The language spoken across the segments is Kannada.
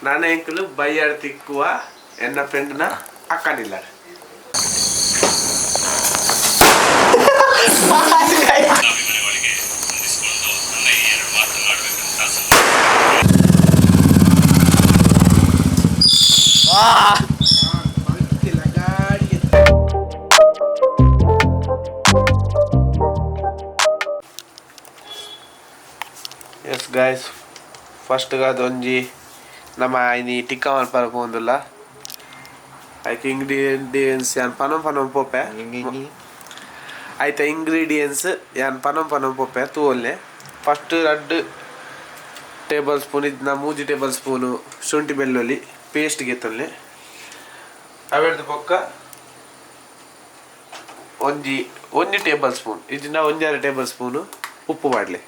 ನನ್ನ ಎಂಕಲು ಬೈಯಾಡ ತಿಕ್ಕುವ ಎನ್ನ ಫ್ರೆಂಡ್ನ ಅಕ್ಕನಿಲ್ಲ ಎಸ್ ಗೈಸ್ ಫಸ್ಟ್ ಅದೊಂಜಿ ನಮ್ಮ ಇನಿ ಟಿಕ್ಕ ಮಲ್ಪರ ಪೋಂದುಲ್ಲ ಐತೆ ಇಂಗ್ರೀಡಿಯೆಂಟ್ಸ್ ಯಾನ್ ಪನಂ ಪೋಪೆ ಐತೆ ಇಂಗ್ರೀಡಿಯೆಂಟ್ಸ್ ಯಾನ್ ಪನಂ ಪೋಪೆ ತೂವಲ್ಲೆ ಫಸ್ಟ್ 2 ಟೇಬಲ್ ಸ್ಪೂನ್ ಇದನ್ನ 3 ಟೇಬಲ್ ಸ್ಪೂನು ಶುಂಠಿ ಬೆಳ್ಳುಳ್ಳಿ ಪೇಸ್ಟ್ ಗೆತ್ತೊಲ್ಲೆ ಅವೆಡ್ದು ಪೊಕ್ಕ ಒಂಜಿ ಟೇಬಲ್ ಸ್ಪೂನ್ ಇದನ್ನ 1 ಟೇಬಲ್ ಸ್ಪೂನು ಉಪ್ಪು ಮಾಡಲಿ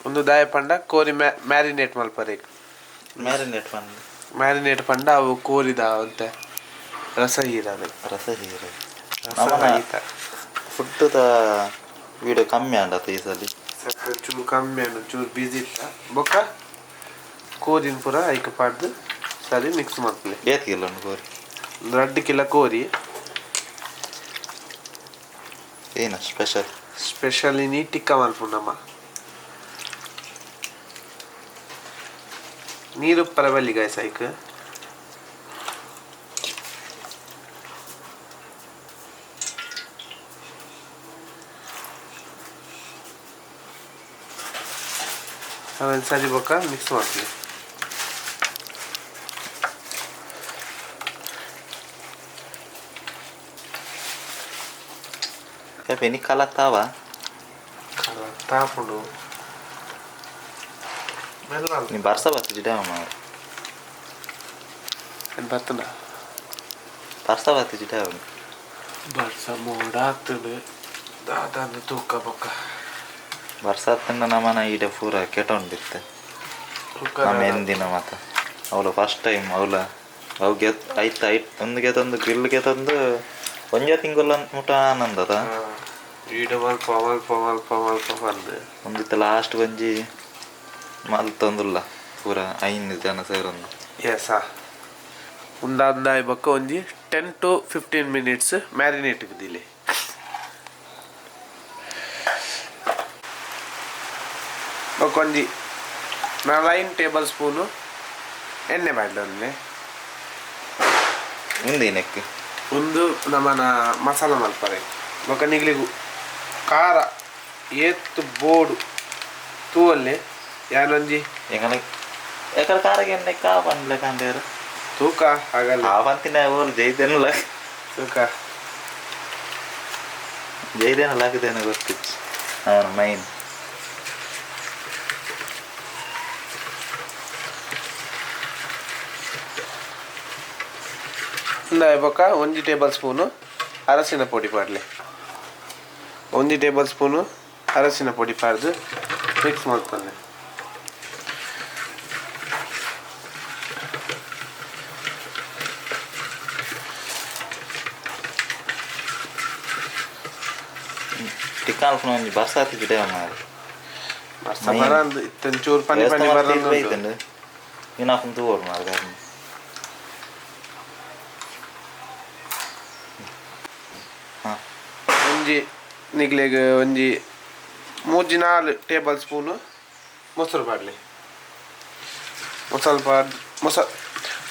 ಒಂದು ದಾಯ ಪಂಡ ಕೋರಿ ಮ್ಯಾರಿನೇಟ್ ಮಲ್ಪರೆ ಮ್ಯಾರಿನೇಟ್ ಪಂಡ ಅವು ಕೋರಿದ ಅಂತ ರಸ ಹೀರದು ಫುಡ್ ವೀಡಿಯೋ ಕಮ್ಮಿ ಅಂಡತ್ತ ಈ ಸಲ ಚೂರು ಕಮ್ಮಿ ಅನ್ನು ಚೂರು ಬಿಸಿ ಇತ್ತ ಬೊಕ್ಕ ಕೋರಿನ ಪೂರ ಐಕ ಪಾಡ್ದು ಸರಿ ಮಿಕ್ಸ್ ಮಾಡ್ತೀವಿ ಏತ್ಗಿಲ್ಲ ಕೋರಿ 2 ಕಿಲೋ ಕೋರಿ ಏನು ಸ್ಪೆಷಲ್ ಇನಿ ಟಿಕ್ಕ ಮಲ್ಪುಂಡಮ್ಮ ನೀರು ಪರವಲ್ಲಿ ಗಾಯ್ಸ್ ಐಕ ಆಮೇಲೆ ಸರಿ ಬೊಕ್ಕ ಮಿಕ್ಸ್ ಮಾಡ್ತೀವಿ ಎನಿ ಕಲತ್ತಾವ ಕಲತ್ತಾಪುಂಡು ನೀ ಬರ್ಸ ಬರ್ತಿದ್ದೆ ಅಮ್ಮ ಬರ್ತನ ಬರ್ಸ ಬರ್ತಿದ್ದೆ ಅವನು ಬರ್ಸ ಮೋಡ ಆಗ್ತದೆ ದಾದಾನ ತೂಕ ಬೊಕ್ಕ ಬರ್ಸ ಹತ್ತಿನ ನಮ್ಮನ ಈಡ ಪೂರ ಕೆಟ್ಟೊಂಡಿತ್ತೆ ನಮ್ಮ ಎಂದಿನ ಮಾತ ಅವಳು ಫಸ್ಟ್ ಟೈಮ್ ಅವು ಒಂದು ಗೆತ್ತೊಂದು ಗ್ರಿಲ್ ಗೆತ್ತೊಂದು ಒಂಜ ತಿಂಗಳ ಮುಟ ಆನಂದದ ಈಡ ಮಲ್ಪ ಬಂದು ಒಂದಿತ್ತ ಲಾಸ್ಟ್ ಒಂಜಿ ಮಲ್ತೊಂದುಲ್ಲ ಪೂರ 5 ಜನ ಸೇರೊಂದು ಎಸ ಉಂದಾಯಿ ಬೊಕ್ಕ ಒಂಜಿ 10 to 15 ಮಿನಿಟ್ಸ್ ಮ್ಯಾರಿನೇಟ್ ದಿಲಿ ಬೊಕ್ಕ ಒಂಜಿ 9 ಟೇಬಲ್ ಸ್ಪೂನು ಎಣ್ಣೆ ಮಾಡ್ಲೆ ಮುಂದಿನಕ್ಕೆ ಒಂದು ನಮ್ಮನ ಮಸಾಲ ಮಲ್ಪರೆ ಬೊಕ್ಕ ನಿಗ್ಲಿಗು ಖಾರ ಏತ್ತು ಬೋಡು ತೂವಲ್ಲೆ ಯಾನೊಂಜಿ ಯಾಕಂದ್ರೆ ಖಾರಗೆ ಎಣ್ಣೆ ಕಾ ಬಂದ್ಲೆ ಕಂಡೇರು ತೂಕ ಆಗಲ್ಲ ಆವಂತಿನ ಓಲ್ ಜೈದೇನಲ್ಲ ತೂಕ ಜೈದೇನಲ್ಲ ಹಾಕಿದೇನೆ ಗೊತ್ತಿತ್ತು ಅವನ ಮೈನ್ ಬೊಕ್ಕ 1 ಟೇಬಲ್ ಸ್ಪೂನು ಅರಸಿನ ಪುಡಿ ಪಾಡ್ಲೆ 1 ಟೇಬಲ್ ಸ್ಪೂನು ಅರಸಿನ ಪುಡಿ ಪಾಡ್ದು ಮಿಕ್ಸ್ ಮಾಡ್ತಾನೆ ಟಿಕ್ಕ ಒಂಜಿ ಬರ್ಸ ಹತ್ತಿದ್ದೆ ಬರ್ಸ ಬರಂದು ಇತ್ತನ್ ಚೂರು ಪನಿ ಬರಂದು ಇನ್ನಾಫ್ ತೂವೋಡು ಮಾರ್ಗ ಒಂಜಿ ನಿಗ್ಲೆಗ್ ಒಂಜಿ 3-4 ಟೇಬಲ್ ಸ್ಪೂನು ಮೊಸರು ಪಾಡ್ಲಿ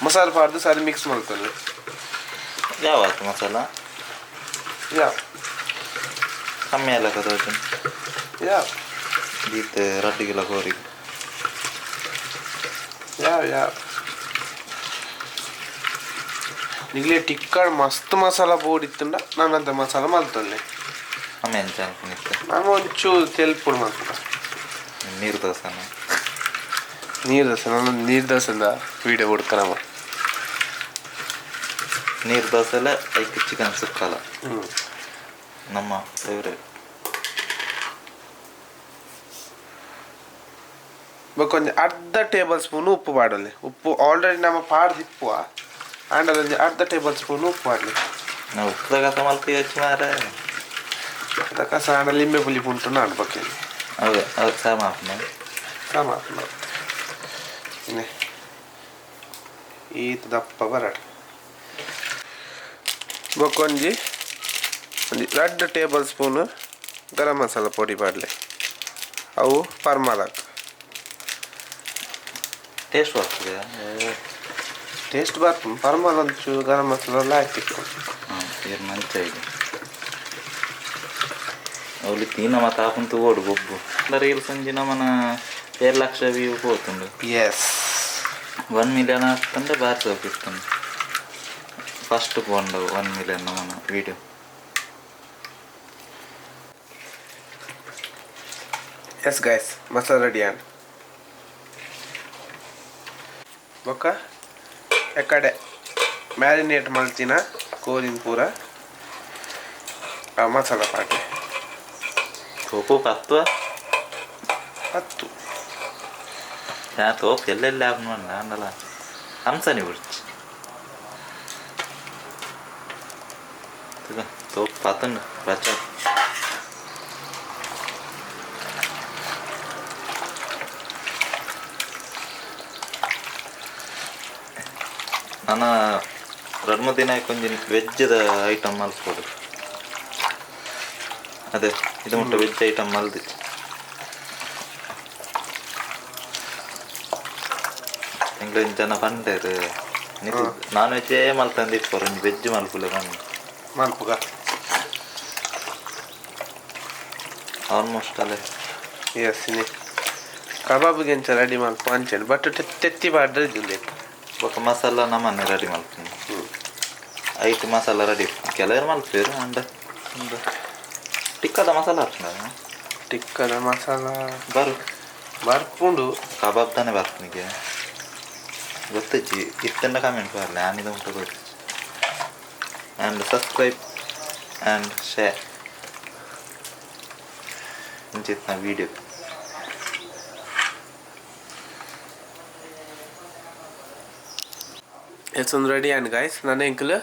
ಮೊಸರು ಪಾಡ್ದು ಸರಿ ಮಿಕ್ಸ್ ಮಾಡ್ತಾರೆ ಯಾವ ಮಸಾಲ ಯಾವ ಕಮ್ಮಿ ಅಲ್ಲ ಕದೋಜು ಯಾವ ಗೀತೆ 2 ಕಿಲೋ ಕೋರಿ ಯಾವ ನಿಗ್ಲೆ ಟಿಕ್ಕಡ್ ಮಸ್ತ್ ಮಸಾಲ ಬೋಡಿತ್ತುಂಡ ನನ್ನಂತ ಮಸಾಲ ಮಲ್ತೊಲ್ಲೆ ಆಮೇಲೆ ಎಂತ ಅನ್ಕೊಂಡಿತ್ತೆ ನಾನು ಒಂಚೂರು ತೆಲ್ಪುಡು ಮಾಡ್ತೇನೆ ನೀರು ದೋಸೆನ ನಾನು ನೀರು ದೋಸೆಂದ ವೀಡಿಯೋ ಹುಡ್ಕನಮ್ಮ ನೀರು ದೋಸೆಲ್ಲ ಐದು ಚಿಕನ್ ಸುಕ್ಕಲ್ಲ ನಮ್ಮ ಫೇವ್ರೇಟ್ ಕೊಂಚ ಅರ್ಧ ಟೇಬಲ್ ಸ್ಪೂನು ಉಪ್ಪು ಪಾಡಲಿ ಉಪ್ಪು ಆಲ್ರೆಡಿ ನಮ್ಮ ಪಾಡ್ದು ಇಪ್ಪುವ ಆಂಡಲ್ಲಿ ಅರ್ಧ ಟೇಬಲ್ ಸ್ಪೂನು ಉಪ್ಪು ಪಾಡಲಿ ನಾವು ಉಪ್ಪು ತಗತ ಮಲ್ಪಿ ಹೆಚ್ಚು ಮಾರೆ ಅದಕ್ಕೆ ಸಣ್ಣ ಲಿಂಬೆ ಪುಲಿ ಪುಂಟು ನಾಡ್ಬೇಕು ಅದೇ ಅದು ಸಾಮ ಸಾಮಾನು ಇನ್ನೇ ಈತ ದಪ್ಪ ಬರಡು ಬೊಕ್ಕೊಂಜಿ ಒಂದು 2 ಟೇಬಲ್ ಸ್ಪೂನು ಗರಂ ಮಸಾಲ ಪೊಡಿ ಬಾಡಲೆ ಅವು ಪರ್ಮಾಲಕ್ ಟೇಸ್ಟ್ ಬರ್ತದೆ ಟೇಸ್ಟ್ ಬರ್ತದೆ ಪರ್ಮಾಲ್ ಒಂಚೂರು ಗರಂ ಮಸಾಲ ಎಲ್ಲ ಹಾಕಿತ್ತು ಇದು ಮಂಚ ಇದೆ ಅವಳಿ ತೀನ ಮತ್ತು ಹಾಕುಂತು ಓಡು ಗೊಬ್ಬು ರೀಲ್ಸ್ ಒಂಜಿ ನಮ್ಮನ 2 ಲಕ್ಷ ವ್ಯೂ ಹೋತುಂಡು ಎಸ್ 1 ಮಿಲಿಯನ್ ಆಗ್ತಂದ್ರೆ ಬಾರಿ ಸೋಕಿರ್ತಂಡು ಫಸ್ಟ್ ಕೊಂಡವು 1 ಮಿಲಿಯನ್ ನಮ್ಮನ video yes guys masala ready on ಬೊಕ್ಕ ಎಕಡೆ ಮ್ಯಾರಿನೇಟ್ ಮಾಡ್ತೀನ ಕೋರಿನ ಪೂರ ಮಸಾಲ ಪಾಟೆ ಸೋಪು 10 ഞാൻ തോപ്പ് എല്ലാം ആകുന്നുണ്ടല്ല ഹംസനെ വിളിച്ചു തോപ്പ് 10 വച്ച ನಾನು 2-3 ದಿನ ಕೊಂಚ ವೆಜ್ಜದ ಐಟಮ್ ಮಲ್ಸ್ಕೊಡು ಅದೇ ಇದು ಮುಟ್ಟ ವೆಜ್ ಐಟಮ್ ಮಲ್ದಿ ಎಂಗ್ಳು ಜನ ಪಂಡೇರು ನಾನ್ ವೆಜ್ಜೇ ಮಲ್ತಂದಿಪ್ಪರು ವೆಜ್ ಮಲ್ಪುಲೆ ಬಂದು ಮಲ್ಪುಗ ಆಲ್ಮೋಸ್ಟ್ ಅಲ್ಲೇ ಎಸ್ ಕಬಾಬ್ಗೆ ಎಂಚ ರೆಡಿ ಮಲ್ಪು ಅಂಚೆನು ಬಟ್ ತೆತ್ತಿ ಬಾಡ್ರೆ ಇದ್ದಿಲ್ಲ ఒక మసాలా నమ్మని రెడీ మలుపుతుంది 8 మసాలా రెడీ ಕೆಲವರು ಮಲ್ಪೇರು ಅಂಡ ಟಿಕ್ಕದ ಮಸಾಲ ಹಾಕ್ತದ ಟಿಕ್ಕದ ಮಸಾಲ ಬರು ಬರ್ಪುಂಡು ಕಬಾಬ್ ತಾನೇ ಬರ್ಪನಿಗೆ ಗೊತ್ತಜ್ಜಿ ಇಷ್ಟೆಲ್ಲ ಕಮೆಂಟ್ ಬರಲ್ಲ ನಾನಿದು ಉಂಟು ಗೊತ್ತು ಆ್ಯಂಡ್ ಸಬ್ಸ್ಕ್ರೈಬ್ ಆ್ಯಂಡ್ ಶೇರ್ ಇಂಚಿತ್ ನಾ ವೀಡಿಯೋ ಎಲ್ಸೊಂದು ರೆಡಿ ಆನ್ ಗಾಯ್ಸ್ ನಾನು ಎಂಕಲು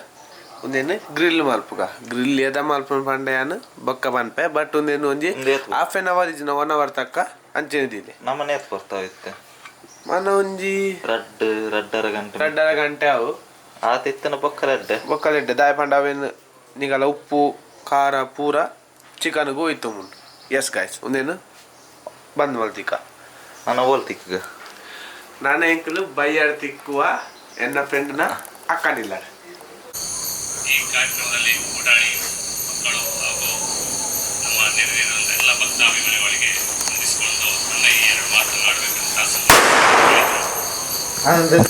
ಒಂದೇನು ಗ್ರಿಲ್ ಮಲ್ಪುಗ ಗ್ರಿಲ್ ಏದ ಮಲ್ಪನ ಪಂಡೆಯಾನು ಬೊಕ್ಕ ಪನ್ಪೆ ಬಟ್ ಒಂದೇನು ಒಂಜಿ ಹಾಫ್ ಆನ್ ಅವರ್ ಇಜ್ಜಿನ 1 ಅವರ್ ತಕ್ಕ ಅಂಚೆನಿದ್ದಿದೆ ನಮ್ಮನೆ ಬರ್ತಾವಿತ್ತೆ ಮನ ಒಂಜಿ ರಡ್ಡರ ಗಂಟೆ ಅವು ಆ ತಿತ್ತನ ಬೊಕ್ಕಲೆಡ್ಡೆ ದಾಯ ಪಂಡ ಅವೇನು ನಿಗಲ ಉಪ್ಪು ಖಾರ ಪೂರ ಚಿಕನ್ಗೂ ಹೋಯ್ತು ಮುಂಡು ಎಸ್ ಗಾಯ್ಸ್ ಒಂದೇನು ಬಂದ್ ಮಲ್ತಿಕ್ಕ ನಾನು ಓಲ್ ತಿಕ್ಕ ನಾನು ಎಂಕಲು ಬೈಯಾಡ್ ತಿಕ್ಕುವ ಎನ್ನ ಫ್ರೆಂಡ್ನ ಅಕ್ಕನಿಲ್ಲ ಈ ಕಾರ್ಯಕ್ರಮದಲ್ಲಿ ಪುಟಾಣಿ ಮಕ್ಕಳು ಹಾಗೂ ನಮ್ಮ ನೆರೆದಿರುವಂಥ ಎಲ್ಲ ಭಕ್ತಾಭಿಮಾನಿಗಳಿಗೆ ಹೊಂದಿಸಿಕೊಂಡು ನನ್ನ ಈ 2 ಮಾತನಾಡಬೇಕಂತ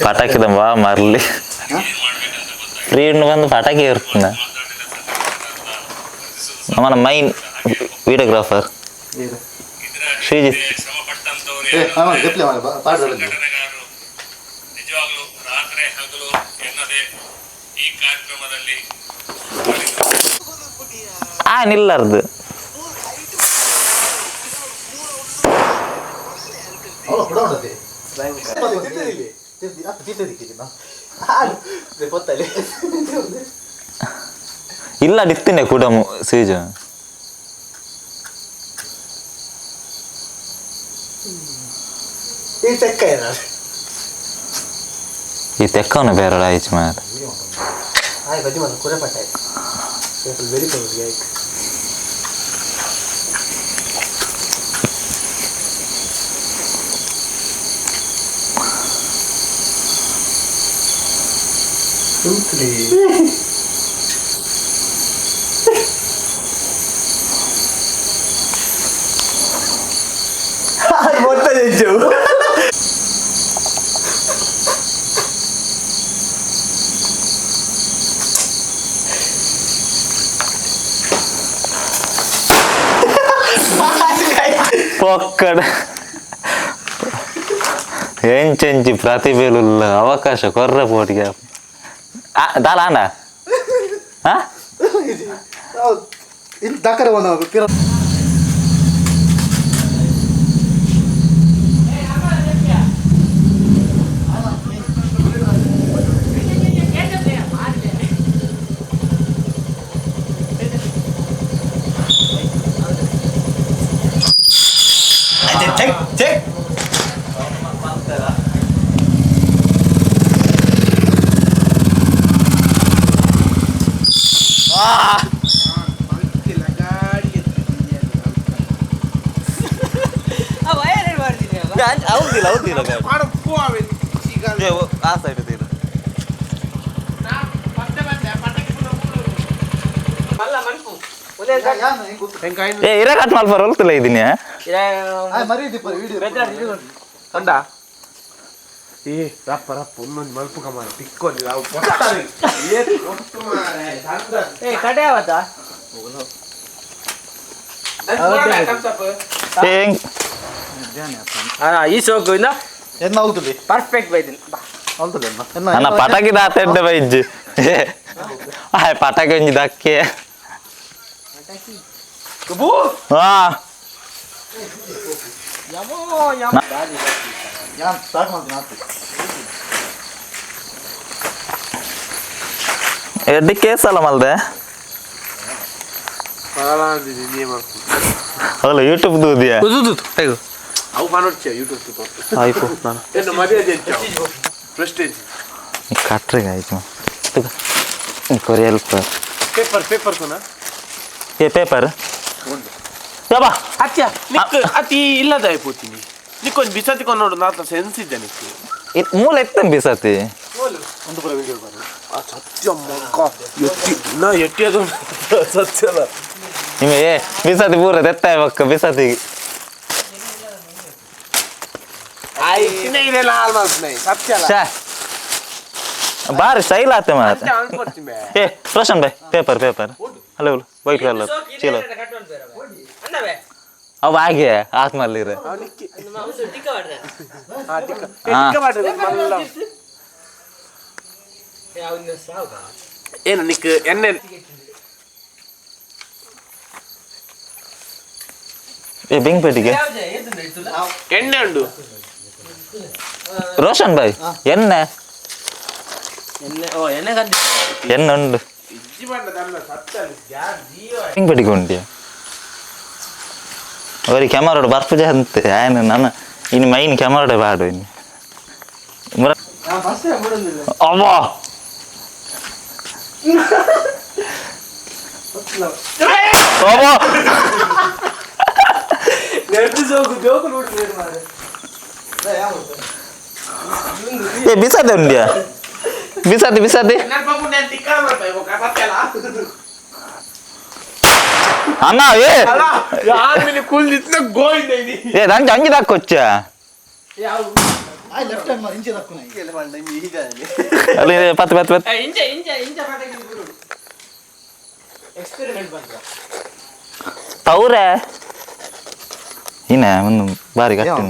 ಪಟಾಕಿದ ಬಾ ಮರಲಿ ಏನ್ ಮಾಡ್ಬೇಕಂತ ಗೊತ್ತಾಗಿ ಫ್ರೀಡ್ ಬಂದು ಪಟಾಕಿ ಇರ್ತದೆ ನಮ್ಮನ ಮೈನ್ ವಿಡಿಯೋಗ್ರಾಫರ್ ಶ್ರೀಜಿತ್ ಶ್ರಮ ಪಟ್ಟಂತವ್ರು ಸಂಘಟನೆಗಾರರು ನಿಜವಾಗ್ಲೂ ರಾತ್ರಿ ಹಗಲು ಎನ್ನದೆ ಈ ಕಾರ್ಯಕ್ರಮದಲ್ಲಿ ನಿಲ್ಲರ್ದು ಇಲ್ಲ ಡಿತ್ತಿನೇ ಕೂಡ ಸೀಜು ಈ ತೆಕ್ಕವನು ಬೇರೆ ಆಯ್ತು ಮಾರ ಪೊಕ್ಕಡ ಎಂಚೆಂಚಿ ಪ್ರತಿಭೆಲುಲ್ಲ ಅವಕಾಶ ಕೊರ್ರ ಪೋಟಿಗೆ ದಾಲಾನ ಹೌದಿಲ್ಲ ಹೌದಿಲ್ಲ ಆ ಸೈಡ್ ತೀರ ಏ ಇರ ಕಟ್ ಮಲ್ಪ ಹೊಲ್ತಿಲ್ಲ ಇದೀನಿ ಕಂಡ ಏ ರಪ್ಪ ರಪ್ಪ ಒಂದೊಂದು ಮಲ್ಪುಗ ಮಾರ ಟಿಕ್ಕೊಂಡಿ ನಾವು ಕಡೆ ಅವತ್ತ ಈ ಸೋಕು ಇಲ್ಲ ಎನ್ನ ಹೌದು ಪರ್ಫೆಕ್ಟ್ ಬೈದಿನಿ ಅಣ್ಣ ಪಟಾಕಿ ದಾತ ಬೈಜ್ಜಿ ಪಟಾಕಿ ಒಂಜಿ ದಕ್ಕೆ ಹಾ ಎಡ್ಡಿ ಕೇಸಲ್ಲ ಮಲ್ದೆ ಅಲ್ಲ ಯೂಟ್ಯೂಬ್ ದೂದಿಯಾ ಅವು ಮಾಡೋಡ್ಚ ಯೂಟ್ಯೂಬ್ ಆಯ್ತು ಏನು ಮದುವೆ ಪ್ರೆಸ್ಟೇಜ್ ಕಟ್ರಿಗೆ ಆಯ್ತು ಕೊರಿ ಹೆಲ್ಪ್ ಪೇಪರ್ ಪೇಪರ್ ಕೊನ ಏ ಪೇಪರ್ ಯಾಬಾ ಅಚ್ಚ ನಿಕ್ ಅತಿ ಇಲ್ಲದ ಆಯ್పోತೀನಿ ನಿಕ್ಕೊಂದು ಬಿಸತಿ ಕೊಂಡು ನಾತ ಸೆನ್ಸ್ ಇದ್ದೆ ನಿಕ್ಕೆ ಮೂಲ ಎತ್ತನ್ ಬಿಸತಿ ಒಂದು ಬರ ವಿಡಿಯೋ ಬರ ಆ ಸತ್ಯ ಮಕ್ಕ ಎತ್ತಿ ನಾ ಎಟ್ಟಿ ಅದು ಸತ್ಯ ಅಲ್ಲ ನಿಮಗೆ ಬಿಸತಿ ಪೂರ ತೆತ್ತಾಯ ಮಕ್ಕ ಬಿಸತಿ ಆಯ್ ಸಿನೆ ಇದೆ ಲಾಲ್ ಮಾಡ್ತೀನಿ ಸತ್ಯ ಅಲ್ಲ ಛೇ ಬಾರಿ ಸ್ಟೈಲ್ ಆತೆ ಮಾತ್ರ ಏ ರೋಷನ್ ಭಾಯ್ ಪೇಪರ್ ಪೇಪರ್ ಅಲ್ಲ ವೈಟ್ ಕಲರ್ ಚೀಲ ಅವು ಹಾಗೆ ಆತ್ಮಲ್ಲಿರ ಏನು ನಿಕ್ ಎಣ್ಣೆ ಏ ಬೆಂಕ್ಪೇಟಿಗೆ ಎಣ್ಣೆ ಉಂಡು ರೋಷನ್ ಭಾಯ್ ಎಣ್ಣೆ ಎಣ್ಣೆ ಉಂಡು ಬೆಂಕ್ಪೇಟಿಗೆ ಉಂಟು ಅವರಿಗೆ ಕ್ಯಾಮರಾಡು ಬರ್ಪುಜ ಅಂತೆ ಆಯ್ನು ನನ್ನ ಇನ್ನು ಮೈನ್ ಕ್ಯಾಮರಾಡೆ ಬಾಡು ಇನ್ನು ಅವ್ವ ಅವ್ವ ಏ ಬಿಸಾದೆ ಉಂಡ್ಯಾ ಬಿಸಾದಿ ಬಿಸಾದಿ ಅಣ್ಣ ಏ ಏ ನಂಗೆ ಹಂಗೆ ದಾಕ್ಕೊಚ್ಚ ಅಲ್ಲಿ ಪತ್ತು ಪತ್ತು ಪತ್ತು ತವ್ರೆ ಇನ್ನ ಒಂದು ಬಾರಿ ಕಟ್ಟಿ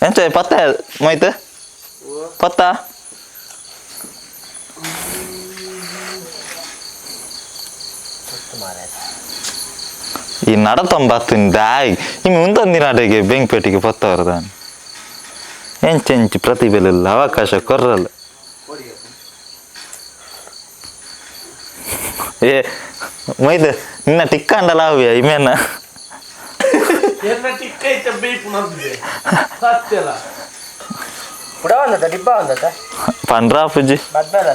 ಎಂತ ಪತ್ತ ಮೊಯ್ತು ಪತ್ತ ಈ ನಡತೊಂಬತ್ತಿಂದ ನಿಮ್ಗೆ ಮುಂದೊಂದಿನ ಅಡೆಗೆ ಬೆಂಕ್ಪೇಟಿಗೆ ಪತ್ತವರದ ಎಂಚೆಂಚು ಪ್ರತಿಭೆಲಿಲ್ಲ ಅವಕಾಶ ಕೊರ್ರಲ್ಲ ಏ ಮೊಯ್ದು ನಿನ್ನ ಟಿಕ್ಕ ಅಂಡಲ್ಲ ಅವಿಯ ಇಮೇನ ಡಿಬ್ಬ ಪಂಡ್ರಾ ಪುಜ್ಜಿ ಬದ್ಮೇಲೆ